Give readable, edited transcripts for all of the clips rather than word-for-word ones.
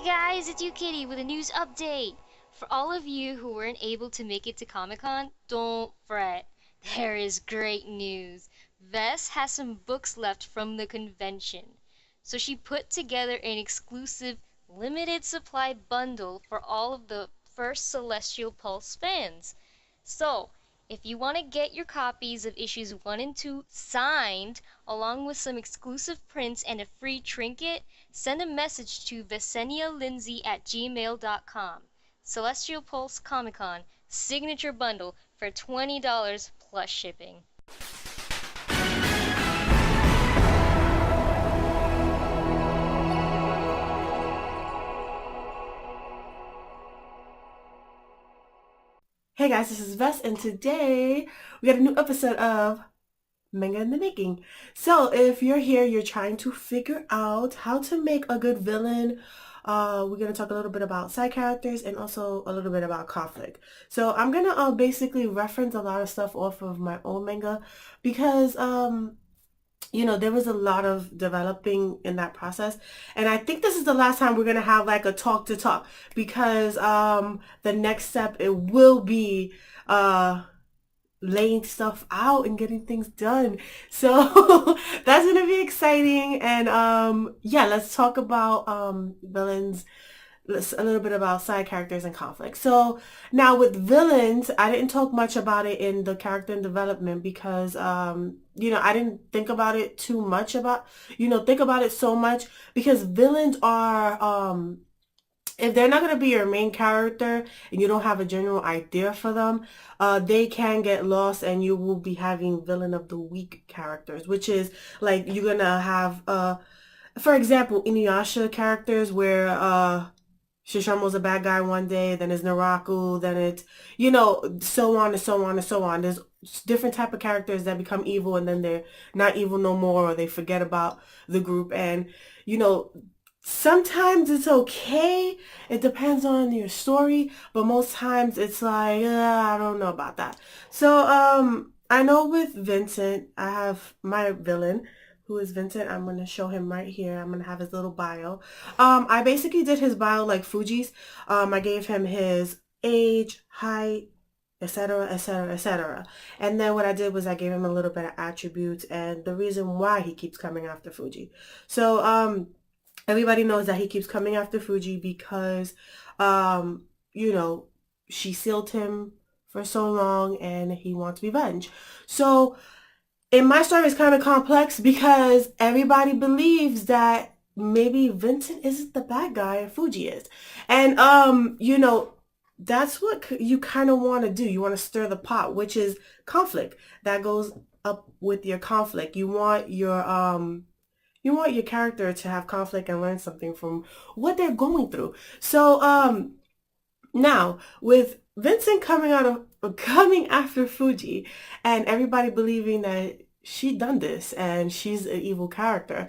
Guys, it's you Kitty with a news update. For all of you who weren't able to make it to Comic-Con, don't fret. There is great news. Vess has some books left from the convention. So she put together an exclusive limited supply bundle for all of the first Celestial Pulse fans. So, if you want to get your copies of issues 1 and 2 signed, along with some exclusive prints and a free trinket, send a message to VeseniaLindsay@gmail.com. Celestial Pulse Comic Con Signature Bundle for $20 plus shipping. Hey guys, this is Vess, and today we got a new episode of Manga in the Making. So if you're here, you're trying to figure out how to make a good villain. We're going to talk a little bit about side characters and also a little bit about conflict. So I'm going to basically reference a lot of stuff off of my own manga because there was a lot of developing in that process. And I think this is the last time we're going to have like a talk to talk because the next step, it will be laying stuff out and getting things done. So that's going to be exciting. And yeah, let's talk about villains, a little bit about side characters and conflict. So now with villains, I didn't talk much about it in the character and development because I didn't think about it too much think about it so much because villains are if they're not going to be your main character and you don't have a general idea for them, they can get lost and you will be having villain of the week characters, which is like you're going to have for example, Inuyasha characters where Shishamo's a bad guy one day, then it's Naraku, then it's, so on and so on and so on. There's different type of characters that become evil and then they're not evil no more or they forget about the group. And, sometimes it's okay. It depends on your story, but most times it's like, I don't know about that. So, I know with Vincent, I have my villain who is Vincent. I'm going to show him right here. I'm going to have his little bio. I basically did his bio like Fuji's. I gave him his age, height, etc., etc., etc. And then what I did was I gave him a little bit of attributes and the reason why he keeps coming after Fuji. So, everybody knows that he keeps coming after Fuji because, she sealed him for so long and he wants revenge. So, in my story, it's kind of complex because everybody believes that maybe Vincent isn't the bad guy and Fuji is. And, that's what you kind of want to do. You want to stir the pot, which is conflict. That goes up with your conflict. You want your character to have conflict and learn something from what they're going through. So now with Vincent coming after Fuji and everybody believing that she done this and she's an evil character,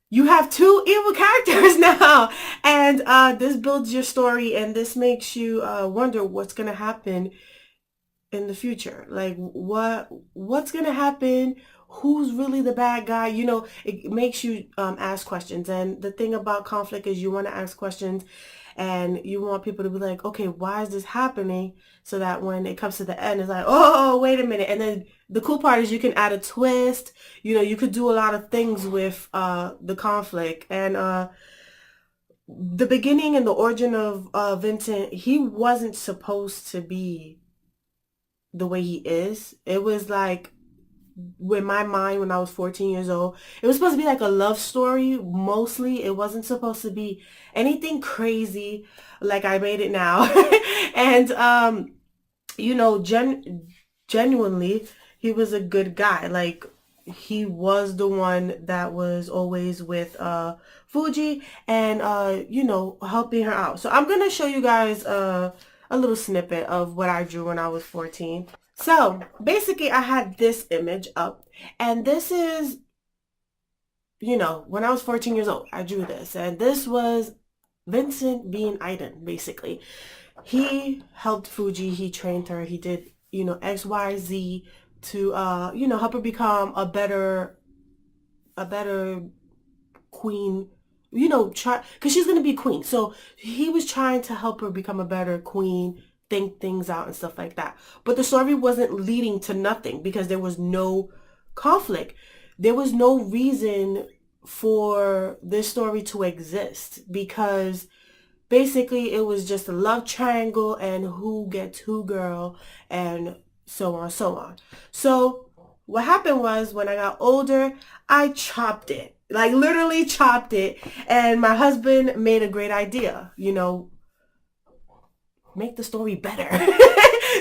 you have two evil characters now, and this builds your story and this makes you wonder what's gonna happen in the future. Like what's gonna happen? Who's really the bad guy? It makes you ask questions. And the thing about conflict is you want to ask questions and you want people to be like, okay, why is this happening? So that when it comes to the end, it's like, oh, wait a minute. And then the cool part is you can add a twist. You could do a lot of things with the conflict. And the beginning and the origin of Vincent, he wasn't supposed to be the way he is. It was like, with my mind when I was 14 years old, it was supposed to be like a love story mostly. It wasn't supposed to be anything crazy like I made it now. And genuinely he was a good guy. Like he was the one that was always with Fuji and helping her out. So I'm gonna show you guys a little snippet of what I drew when I was 14. So basically I had this image up and this is, when I was 14 years old, I drew this and this was Vincent being Aiden, basically. He helped Fuji, he trained her, he did, X, Y, Z to, help her become a better queen, try, because she's going to be queen. So he was trying to help her become a better queen, think things out and stuff like that. But the story wasn't leading to nothing because there was no conflict. There was no reason for this story to exist because basically it was just a love triangle and who gets who girl and so on, so on. So what happened was when I got older, I chopped it. Like literally chopped it. And my husband made a great idea, make the story better.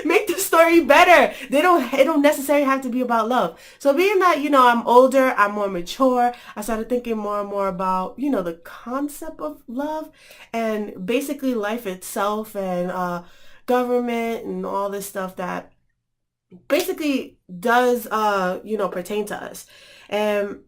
Make the story better. It don't necessarily have to be about love. So being that, I'm older, I'm more mature, I started thinking more and more about, the concept of love and basically life itself and government and all this stuff that basically does pertain to us. And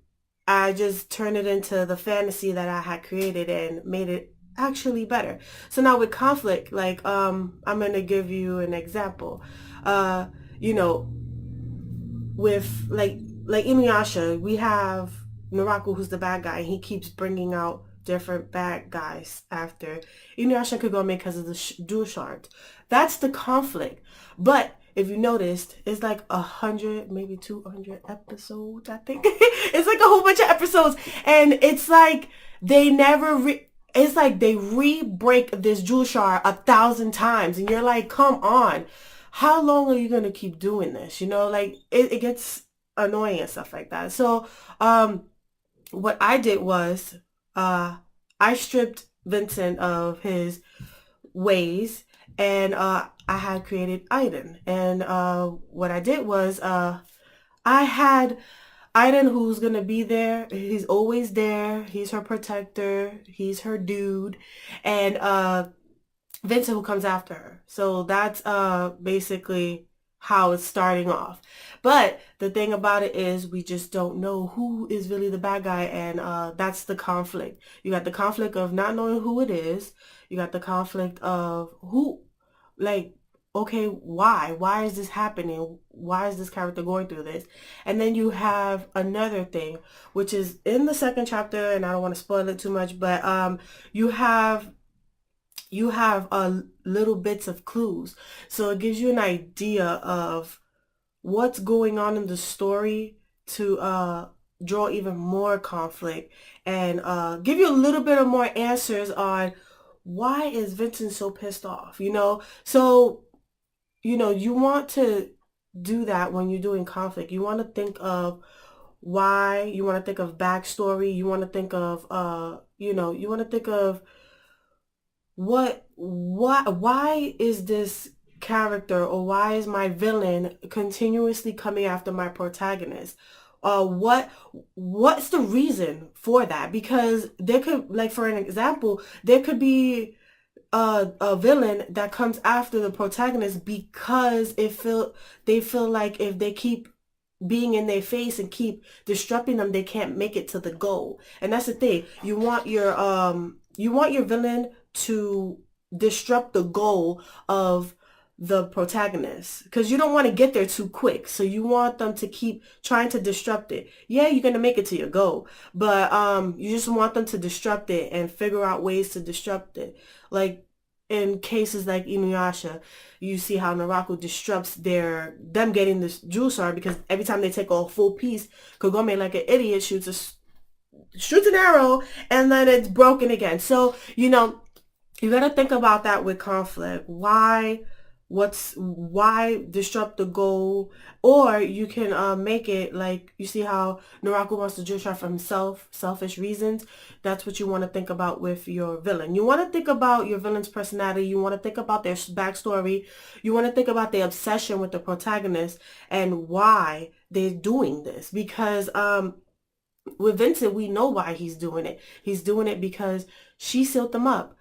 I just turned it into the fantasy that I had created and made it actually better. So now with conflict, like I'm gonna give you an example. Uh, you know, with like Inuyasha, we have Naraku who's the bad guy, and he keeps bringing out different bad guys after Inuyasha could go make because of the dual shard. That's the conflict. But if you noticed, it's like 100, maybe 200 episodes. I think it's like a whole bunch of episodes, and it's like they never. It's like they re-break this jewel shard 1,000 times, and you're like, come on, how long are you gonna keep doing this? Like it gets annoying and stuff like that. So, what I did was, I stripped Vincent of his ways, and I had created Aiden. And what I did was, I had Aiden who's gonna be there. He's always there. He's her protector. He's her dude, and Vincent who comes after her. So that's basically how it's starting off. But the thing about it is we just don't know who is really the bad guy, and that's the conflict. You got the conflict of not knowing who it is. You got the conflict of who, like, okay, why? Why is this happening? Why is this character going through this? And then you have another thing, which is in the second chapter, and I don't want to spoil it too much, but you have little bits of clues. So it gives you an idea of what's going on in the story to draw even more conflict and give you a little bit of more answers on why is Vincent so pissed off, So, you want to do that when you're doing conflict. You want to think of why, you want to think of backstory, you want to think of, you want to think of why is this character or why is my villain continuously coming after my protagonist? What's the reason for that? Because there could, like for an example, there could be a villain that comes after the protagonist because they feel like if they keep being in their face and keep disrupting them, they can't make it to the goal. And that's the thing. You want your villain to disrupt the goal of the protagonist because you don't want to get there too quick. So you want them to keep trying to disrupt it. Yeah, you're gonna make it to your goal, but you just want them to disrupt it and figure out ways to disrupt it. Like in cases like Inuyasha, you see how Naraku disrupts them getting this jewel shard because every time they take a full piece, Kagome like an idiot shoots an arrow and then it's broken again. So you got to think about that with conflict. Why disrupt the goal? Or you can make it like, you see how Naraku wants to jewel shard for himself, selfish reasons. That's what you want to think about with your villain. You want to think about your villain's personality. You want to think about their backstory. You want to think about their obsession with the protagonist and why they're doing this. Because with Vincent, we know why he's doing it. He's doing it because she sealed them up.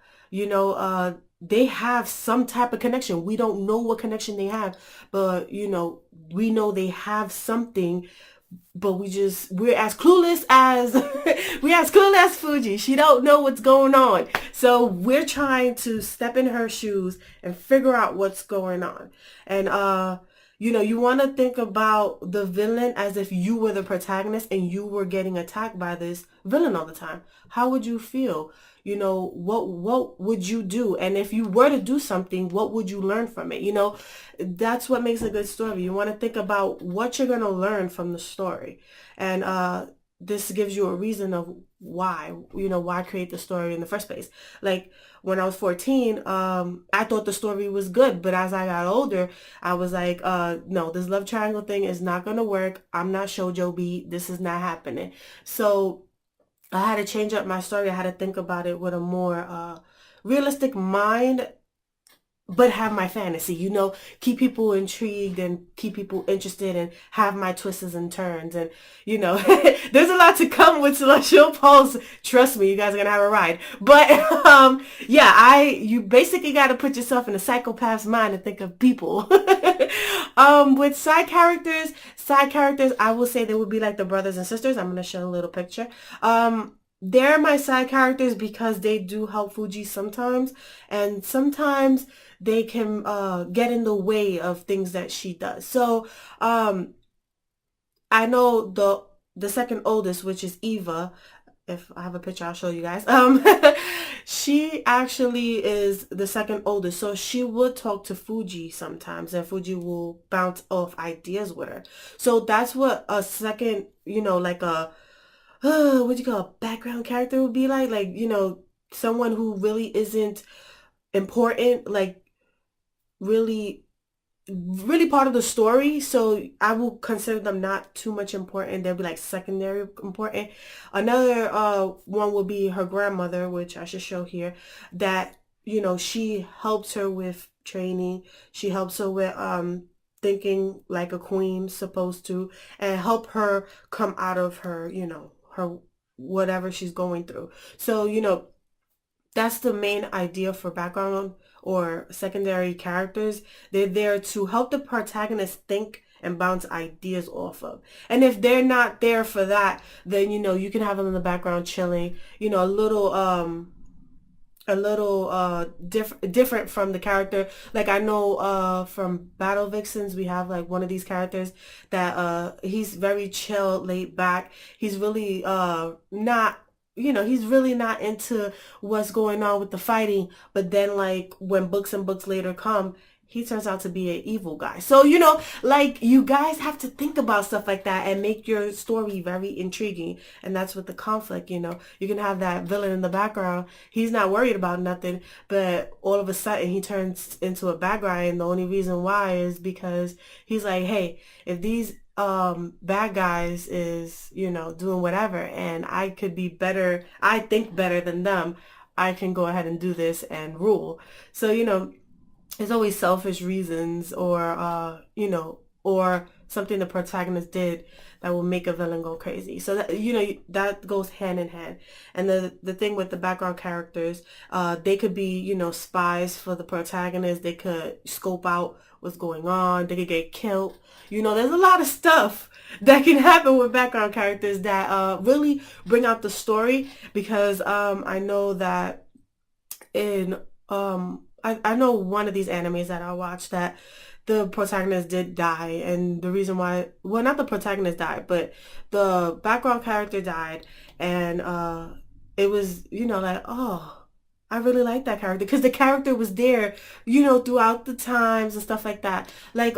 They have some type of connection. We don't know what connection they have, but we know they have something, but we're as clueless as we're as clueless as Fuji. She don't know what's going on. So we're trying to step in her shoes and figure out what's going on. And You want to think about the villain as if you were the protagonist and you were getting attacked by this villain all the time. How would you feel? What would you do? And if you were to do something, what would you learn from it? That's what makes a good story. You want to think about what you're going to learn from the story. And this gives you a reason of why create the story in the first place. Like when I was 14, I thought the story was good, but as I got older, I was like, no, this love triangle thing is not gonna work. I'm not shoujo beat. This is not happening. So I had to change up my story. I had to think about it with a more realistic mind, but have my fantasy, keep people intrigued and keep people interested and have my twists and turns. And, there's a lot to come with Celestial Pulse. Trust me, you guys are going to have a ride. But, yeah, you basically got to put yourself in a psychopath's mind and think of people. With side characters, I will say they would be like the brothers and sisters. I'm going to show a little picture. They're my side characters because they do help Fuji sometimes. And sometimes they can get in the way of things that she does. So I know the second oldest, which is Eva. If I have a picture, I'll show you guys. She actually is the second oldest, so she would talk to Fuji sometimes, and Fuji will bounce off ideas with her. So that's what a second, like a what do you call a background character would be like, someone who really isn't important, like really really part of the story. So I will consider them not too much important. They'll be like secondary important. Another one will be her grandmother, which I should show here, that she helps her with training. She helps her with thinking like a queen supposed to, and help her come out of her, her whatever she's going through. So that's the main idea for background or secondary characters. They're there to help the protagonist think and bounce ideas off of. And if they're not there for that, then you can have them in the background chilling, a little different from the character. Like I know from Battle Vixens, we have like one of these characters that he's very chill, laid back. He's really not he's really not into what's going on with the fighting, but then like when books and books later come, he turns out to be an evil guy. So, like you guys have to think about stuff like that and make your story very intriguing. And that's with the conflict, you can have that villain in the background. He's not worried about nothing, but all of a sudden he turns into a bad guy. And the only reason why is because he's like, hey, if these bad guys is, doing whatever and I could be better, I think better than them, I can go ahead and do this and rule. So, there's always selfish reasons or something the protagonist did that will make a villain go crazy. So that, that goes hand in hand. And the thing with the background characters, they could be, spies for the protagonist. They could scope out what's going on. They could get killed. There's a lot of stuff that can happen with background characters that really bring out the story because I know that in I know one of these animes that I watched that the protagonist did die, and the reason why, well, not the protagonist died, but the background character died, and it was, like, oh, I really like that character because the character was there, throughout the times and stuff like that. Like,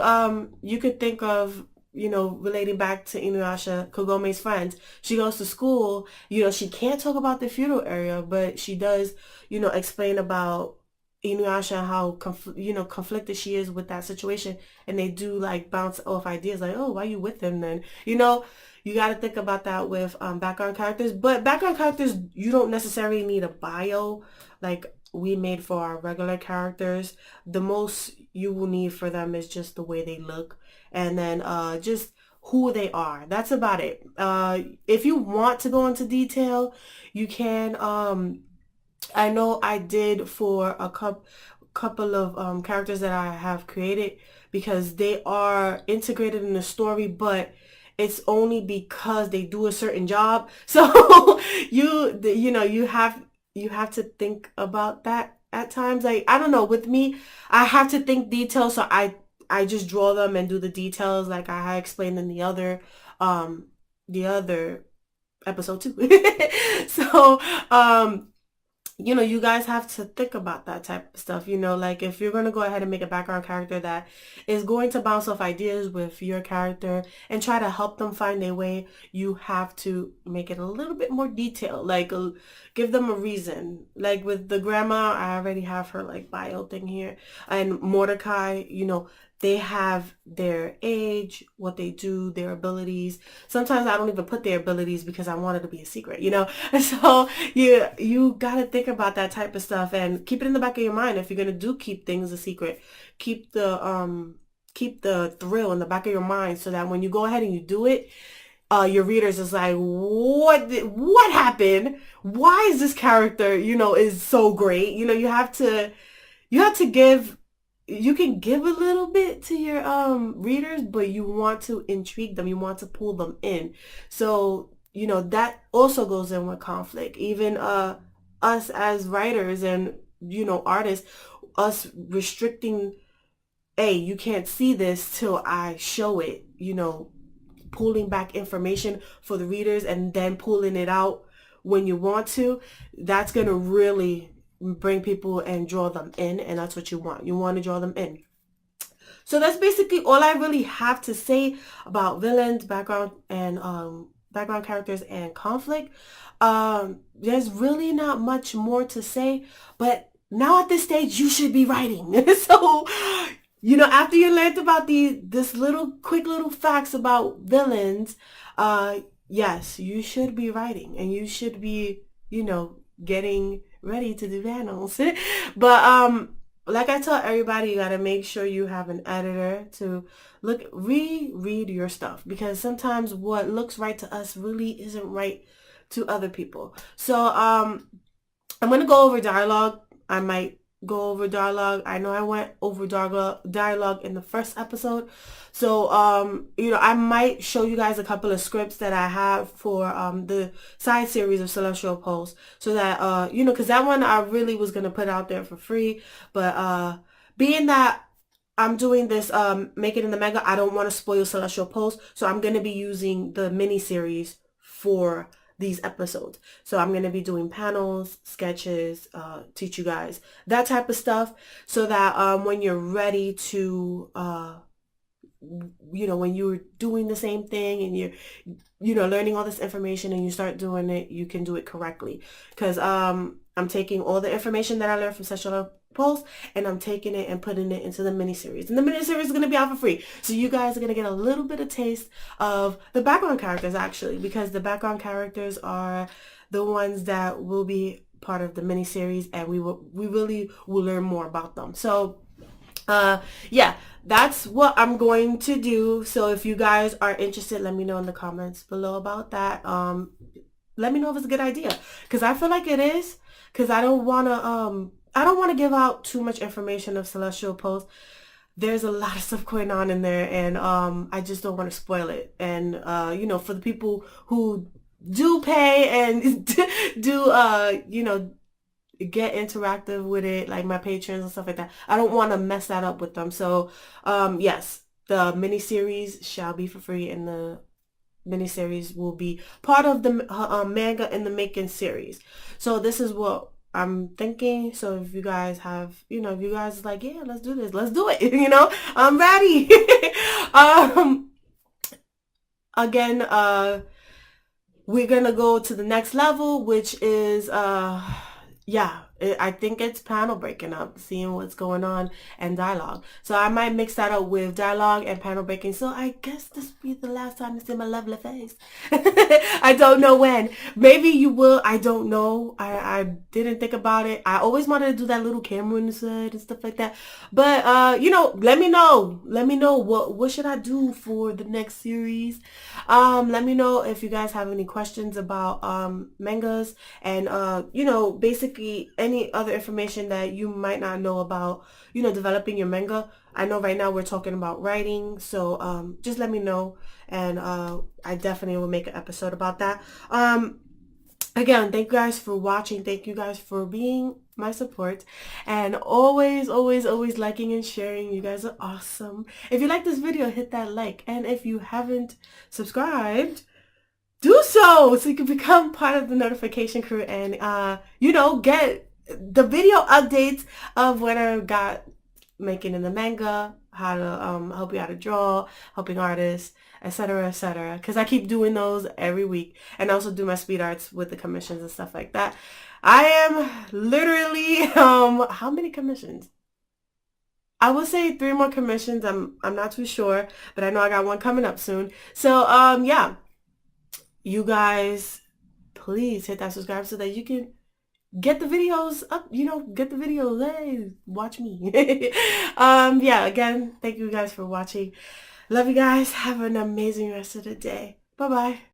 you could think of, relating back to Inuyasha, Kagome's friends. She goes to school, she can't talk about the feudal area, but she does, explain about Inuyasha, how conflicted she is with that situation, and they do like bounce off ideas like, oh, why you with him then? You got to think about that with background characters. But background characters, you don't necessarily need a bio like we made for our regular characters. The most you will need for them is just the way they look, and then just who they are. That's about it. If you want to go into detail, you can. I know I did for a couple of characters that I have created because they are integrated in the story, but it's only because they do a certain job. So you have to think about that at times. Like I don't know, with me, I have to think detail, so I just draw them and do the details like I explained in um the other episode too. So you guys have to think about that type of stuff. Like if you're going to go ahead and make a background character that is going to bounce off ideas with your character and try to help them find their way, you have to make it a little bit more detailed. Like give them a reason. Like with the grandma, I already have her like bio thing here. And Mordecai, they have their age, what they do, their abilities. Sometimes I don't even put their abilities because I want it to be a secret. So you gotta think about that type of stuff and keep it in the back of your mind. If you're gonna do keep things a secret, keep the thrill in the back of your mind so that when you go ahead and you do it, your readers is like, what happened? Why is this character, is so great? You have to give, you can give a little bit to your readers, but you want to intrigue them, you want to pull them in. So that also goes in with conflict. Even us as writers and artists, us restricting, hey, you can't see this till I show it, pulling back information for the readers and then pulling it out when you want to, that's going to really bring people and draw them in, and that's what you want. You want to draw them in. So that's basically all I really have to say about villains, background characters, and conflict. There's really not much more to say, but now at this stage, you should be writing. So, after you learned about this little quick little facts about villains, yes, you should be writing, and you should be, getting ready to do panels. But like I tell everybody, you gotta make sure you have an editor to reread your stuff, because sometimes what looks right to us really isn't right to other people. So I'm gonna go over dialogue. I might go over dialogue. I know I went over dialogue in the first episode. So I might show you guys a couple of scripts that I have for the side series of Celestial Pulse, so that because that one I really was gonna put out there for free, but being that I'm doing this Make It in the Manga, I don't want to spoil Celestial Pulse, so I'm gonna be using the mini series for these episodes. So I'm going to be doing panels, sketches, teach you guys that type of stuff, so that when you're ready to when you're doing the same thing and you're learning all this information and you start doing it, you can do it correctly. Because I'm taking all the information that I learned from Sexual Pulse, and I'm taking it and putting it into the miniseries. And the miniseries is going to be out for free. So you guys are going to get a little bit of taste of the background characters, actually, because the background characters are the ones that will be part of the miniseries, and we really will learn more about them. So yeah, that's what I'm going to do. So if you guys are interested, let me know in the comments below about that. Let me know if it's a good idea, because I feel like it is, because I don't want to give out too much information of Celestial Pulse. There's a lot of stuff going on in there, and I just don't want to spoil it. And for the people who do pay and do get interactive with it, like my patrons and stuff like that, I don't want to mess that up with them. So yes, the miniseries shall be for free, and the miniseries will be part of the manga in the making series. So this is what I'm thinking. So if you guys have, if you guys like, yeah, let's do this, let's do it, I'm ready. Again, we're gonna go to the next level, which is yeah, I think it's panel breaking up, seeing what's going on, and dialogue. So I might mix that up with dialogue and panel breaking. So I guess this will be the last time to see my lovely face. I don't know when. Maybe you will. I don't know. I didn't think about it. I always wanted to do that little camera on the side and stuff like that. But let me know. Let me know what should I do for the next series. Let me know if you guys have any questions about mangas, and basically any other information that you might not know about developing your manga. I know right now we're talking about writing, so just let me know, and I definitely will make an episode about that. Again, thank you guys for watching. Thank you guys for being my support. And always, always, always liking and sharing. You guys are awesome. If you like this video, hit that like. And if you haven't subscribed, do so you can become part of the notification crew and get the video updates of what I got making in the manga, how to help you how to draw, helping artists, etc., etc., because I keep doing those every week, and I also do my speed arts with the commissions and stuff like that. I am literally how many commissions? I will say 3 more commissions. I'm not too sure, but I know I got one coming up soon. So yeah, you guys please hit that subscribe so that you can get the videos up, get the videos. Hey, watch me. Yeah, again, thank you guys for watching. Love you guys. Have an amazing rest of the day. Bye bye.